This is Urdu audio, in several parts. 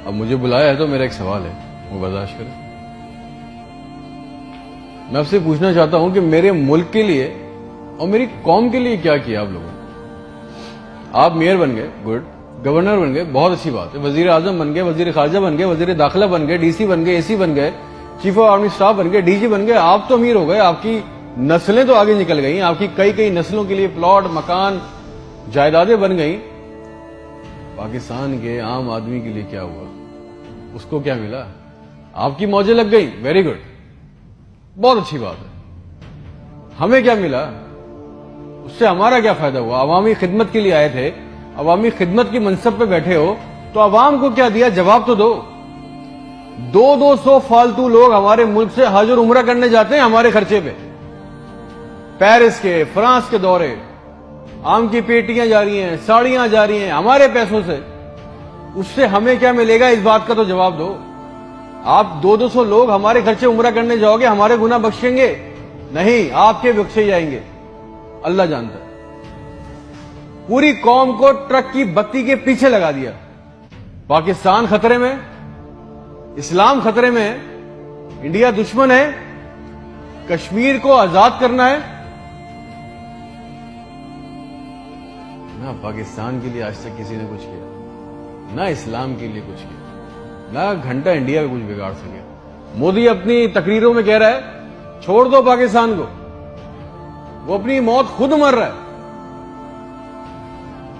اب مجھے بلایا ہے تو میرا ایک سوال ہے، وہ برداشت کریں۔ میں آپ سے پوچھنا چاہتا ہوں کہ میرے ملک کے لیے اور میری قوم کے لیے کیا کیا آپ لوگوں نے؟ آپ میئر بن گئے، گڈ، گورنر بن گئے، بہت اچھی بات ہے، وزیر اعظم بن گئے، وزیر خارجہ بن گئے، وزیر داخلہ بن گئے، ڈی سی بن گئے، اے سی بن گئے، چیف آف آرمی اسٹاف بن گئے، ڈی جی بن گئے، آپ تو امیر ہو گئے، آپ کی نسلیں تو آگے نکل گئیں، آپ کی کئی نسلوں کے لیے پلاٹ، مکان، جائیدادیں بن گئیں۔ پاکستان کے عام آدمی کے لیے کیا ہوا؟ اس کو کیا ملا؟ آپ کی موجیں لگ گئیں، ویری گڈ، بہت اچھی بات ہے۔ ہمیں کیا ملا؟ اس سے ہمارا کیا فائدہ ہوا؟ عوامی خدمت کے لیے آئے تھے، عوامی خدمت کی منصب پہ بیٹھے ہو تو عوام کو کیا دیا؟ جواب تو دو۔ 200 فالتو لوگ ہمارے ملک سے حج اور عمرہ کرنے جاتے ہیں ہمارے خرچے پہ، پیرس کے، فرانس کے دورے، آم کی پیٹیاں جا رہی ہیں، ساڑیاں جا رہی ہیں ہمارے پیسوں سے۔ اس سے ہمیں کیا ملے گا؟ اس بات کا تو جواب دو۔ آپ 200 لوگ ہمارے خرچے عمرہ کرنے جاؤ گے، ہمارے گناہ بخشیں گے؟ نہیں، آپ کے بخشے جائیں گے، اللہ جانتا ہے۔ پوری قوم کو ٹرک کی بتی کے پیچھے لگا دیا۔ پاکستان خطرے میں، اسلام خطرے میں ہے، انڈیا دشمن ہے، کشمیر کو آزاد کرنا ہے۔ نہ پاکستان کے لیے آج تک کسی نے کچھ کیا، نہ اسلام کے لیے کچھ کیا، نہ گھنٹہ انڈیا میں کچھ بگاڑ سکے۔ مودی اپنی تقریروں میں کہہ رہا ہے چھوڑ دو پاکستان کو، وہ اپنی موت خود مر رہا ہے۔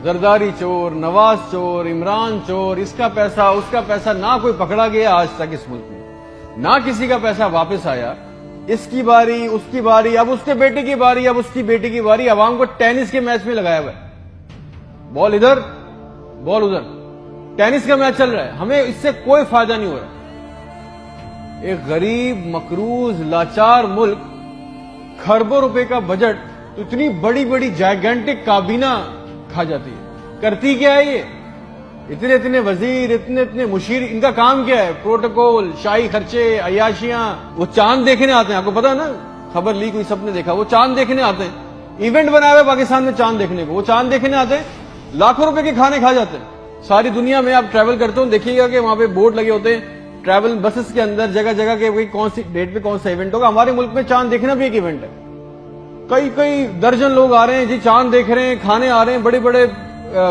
زرداری چور، نواز چور، عمران چور، اس کا پیسہ نہ کوئی پکڑا گیا آج تک اس ملک میں، نہ کسی کا پیسہ واپس آیا۔ اس کی باری، اس کی باری، اب اس کے بیٹے کی باری، اب اس کی بیٹی کی باری۔ عوام کو ٹینس کے میچ میں لگایا ہوا ہے، بال ادھر بال ادھر، ٹینس کا میچ چل رہا ہے، ہمیں اس سے کوئی فائدہ نہیں ہو رہا۔ ایک غریب، مقروض، لاچار ملک، کھربوں روپے کا بجٹ تو اتنی بڑی بڑی جائگنٹک کابینہ کھا جاتی ہے۔ کرتی کیا ہے یہ؟ اتنے وزیر، اتنے مشیر، ان کا کام کیا ہے؟ پروٹوکول، شاہی خرچے، عیاشیاں۔ وہ چاند دیکھنے آتے ہیں، آپ کو پتا ہے نا، خبر لیک ہوئی، سب نے دیکھا، وہ چاند دیکھنے آتے ہیں، ایونٹ بنایا ہوا ہے پاکستان میں چاند دیکھنے کو، وہ چاند دیکھنے آتے ہیں، لاکھوں روپے کے کھانے کھا جاتے ہیں۔ ساری دنیا میں آپ ٹریول کرتے ہو، دیکھیے گا کہ وہاں پہ بورڈ لگے ہوتے ہیں ٹریول بسز کے اندر، جگہ جگہ کے کون سی ڈیٹ پہ کون سا ایونٹ ہوگا۔ ہمارے ملک میں چاند دیکھنا بھی ایک ایونٹ ہے، کئی درجن لوگ آ رہے ہیں جی، چاند دیکھ رہے ہیں، کھانے آ رہے ہیں، بڑے بڑے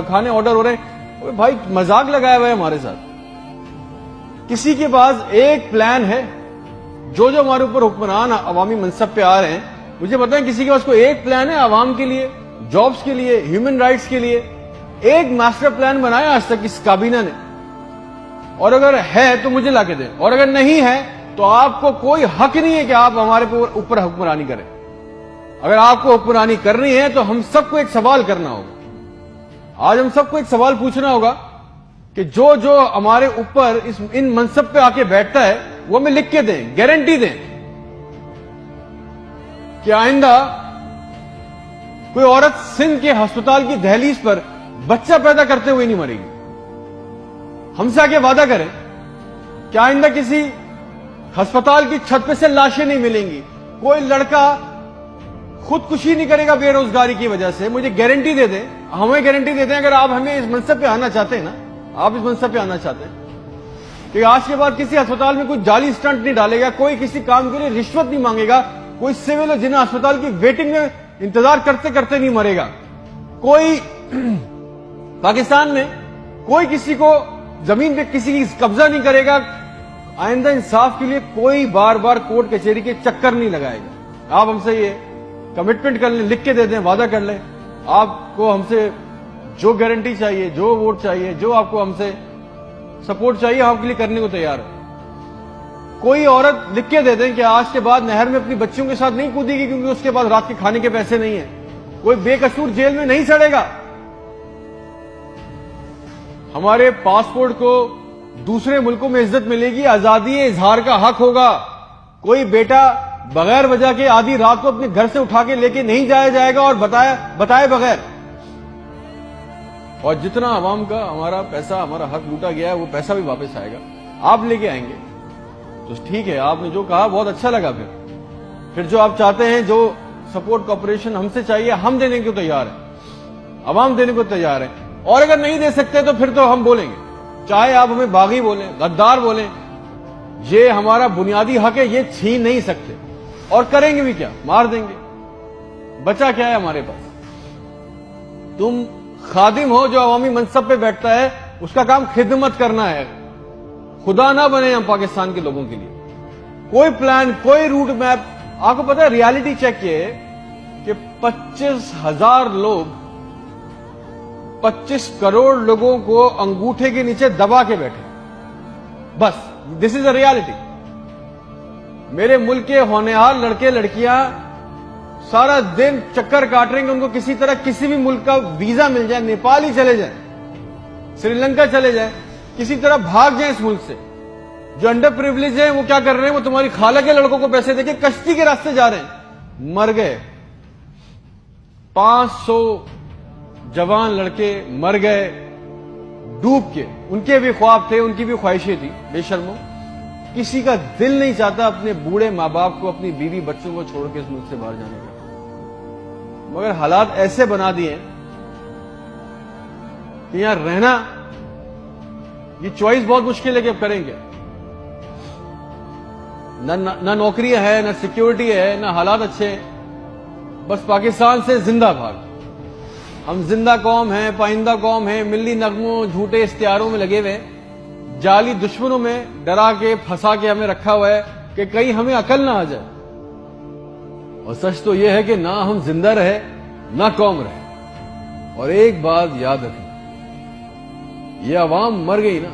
کھانے آرڈر ہو رہے ہیں۔ بھائی مذاق لگایا ہوا ہے ہمارے ساتھ۔ کسی کے پاس ایک پلان ہے، جو ہمارے اوپر حکمران عوامی منصب پہ آ رہے ہیں، مجھے بتائیں کسی کے پاس کوئی ایک پلان ہے عوام کے لیے، جابز کے لیے، ہیومن رائٹس کے لیے؟ ایک ماسٹر پلان بنایا آج تک اس کابینہ نے؟ اور اگر ہے تو مجھے لا کے دیں، اور اگر نہیں ہے تو آپ کو کوئی حق نہیں ہے کہ آپ ہمارے اوپر حکمرانی کریں۔ اگر آپ کو حکمرانی کرنی ہے تو ہم سب کو ایک سوال کرنا ہوگا، آج ہم سب کو ایک سوال پوچھنا ہوگا کہ جو ہمارے اوپر ان منصب پہ آ کے بیٹھتا ہے وہ ہمیں لکھ کے دیں، گارنٹی دیں کہ آئندہ کوئی عورت سندھ کے ہسپتال کی دہلیز پر بچہ پیدا کرتے ہوئے نہیں مرے گی۔ ہم سے آگے وعدہ کریں کہ آئندہ کسی ہسپتال کی چھت پہ سے لاشیں نہیں ملیں گی، کوئی لڑکا خودکشی نہیں کرے گا بے روزگاری کی وجہ سے۔ مجھے گارنٹی دے دیں، ہمیں گارنٹی دے دیں، اگر آپ ہمیں اس منصب پہ آنا چاہتے ہیں نا، آپ اس منصب پہ آنا چاہتے ہیں کہ آج کے بعد کسی ہسپتال میں کوئی جعلی سٹنٹ نہیں ڈالے گا، کوئی کسی کام کے لیے رشوت نہیں مانگے گا، کوئی سول اور جنہ ہسپتال کی ویٹنگ میں انتظار کرتے کرتے نہیں مرے گا، کوئی پاکستان میں کوئی کسی کو زمین پہ کسی کی قبضہ نہیں کرے گا، آئندہ انصاف کے لیے کوئی بار بار کورٹ کچہری کے چکر نہیں لگائے گا۔ آپ ہم سے یہ کمٹمنٹ کر لیں، لکھ کے دے دیں، وعدہ کر لیں، آپ کو ہم سے جو گارنٹی چاہیے، جو ووٹ چاہیے، جو آپ کو ہم سے سپورٹ چاہیے، ہم آپ کے لیے کرنے کو تیار ہے۔ کوئی عورت لکھ کے دے دیں کہ آج کے بعد نہر میں اپنی بچیوں کے ساتھ نہیں کودے گی کیونکہ اس کے پاس رات کے کھانے کے پیسے نہیں ہیں، کوئی بے قصور جیل میں نہیں سڑے گا، ہمارے پاسپورٹ کو دوسرے ملکوں میں عزت ملے گی، آزادی اظہار کا حق ہوگا، کوئی بیٹا بغیر وجہ کے آدھی رات کو اپنے گھر سے اٹھا کے لے کے نہیں جایا جائے گا اور بتائے بغیر۔ اور جتنا عوام کا ہمارا پیسہ، ہمارا حق لوٹا گیا ہے، وہ پیسہ بھی واپس آئے گا، آپ لے کے آئیں گے تو ٹھیک ہے، آپ نے جو کہا بہت اچھا لگا۔ پھر جو آپ چاہتے ہیں، جو سپورٹ کوپریشن ہم سے چاہیے، ہم دینے کو تیار ہیں، عوام دینے کو تیار ہے، اور اگر نہیں دے سکتے تو پھر تو ہم بولیں گے چاہے آپ ہمیں باغی بولیں، غدار بولیں، یہ ہمارا بنیادی حق ہے، یہ چھین نہیں سکتے، اور کریں گے بھی کیا؟ مار دیں گے۔ بچا کیا ہے ہمارے پاس؟ تم خادم ہو جو عوامی منصب پہ بیٹھتا ہے، اس کا کام خدمت کرنا ہے۔ خدا نہ بنے ہم پاکستان کے لوگوں کے لیے۔ کوئی پلان، کوئی روٹ میپ، آپ کو پتا ہے ریالٹی چیک یہ ہے کہ 25,000 لوگ 25 کروڑ لوگوں کو انگوٹھے کے نیچے دبا کے بیٹھے، بس دس از اے ریالٹی۔ میرے ملک کے ہونہار لڑکے لڑکیاں سارا دن چکر کاٹ رہے ہیں کہ ان کو کسی طرح کسی بھی ملک کا ویزا مل جائے، نیپال ہی چلے جائیں، سری لنکا چلے جائیں، کسی طرح بھاگ جائیں اس ملک سے۔ جو انڈر پریویلیج ہیں وہ کیا کر رہے ہیں؟ وہ تمہاری خالہ کے لڑکوں کو پیسے دے کے کشتی کے راستے جا رہے ہیں، مر گئے۔ 500 جوان لڑکے مر گئے ڈوب کے۔ ان کے بھی خواب تھے، ان کی بھی خواہشیں تھی، بے شرمو۔ کسی کا دل نہیں چاہتا اپنے بوڑھے ماں باپ کو، اپنی بیوی بچوں کو چھوڑ کے اس ملک سے باہر جانے کا، مگر حالات ایسے بنا دیے کہ یہاں رہنا، یہ چوائس بہت مشکل ہے کہ اب کریں گے۔ نہ نوکری ہے، نہ سیکیورٹی ہے، نہ حالات اچھے ہیں، بس پاکستان سے زندہ بھاگ۔ ہم زندہ قوم ہیں، پائندہ قوم ہیں، ملی نغموں جھوٹے اشتہاروں میں لگے ہوئے، جعلی دشمنوں میں ڈرا کے پھنسا کے ہمیں رکھا ہوا ہے کہ کہیں ہمیں عقل نہ آ جائے۔ اور سچ تو یہ ہے کہ نہ ہم زندہ رہے نہ قوم رہے۔ اور ایک بات یاد رکھیں، یہ عوام مر گئی نا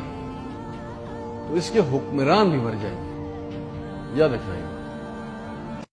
تو اس کے حکمران بھی مر جائیں گے، یاد رکھنا ہے۔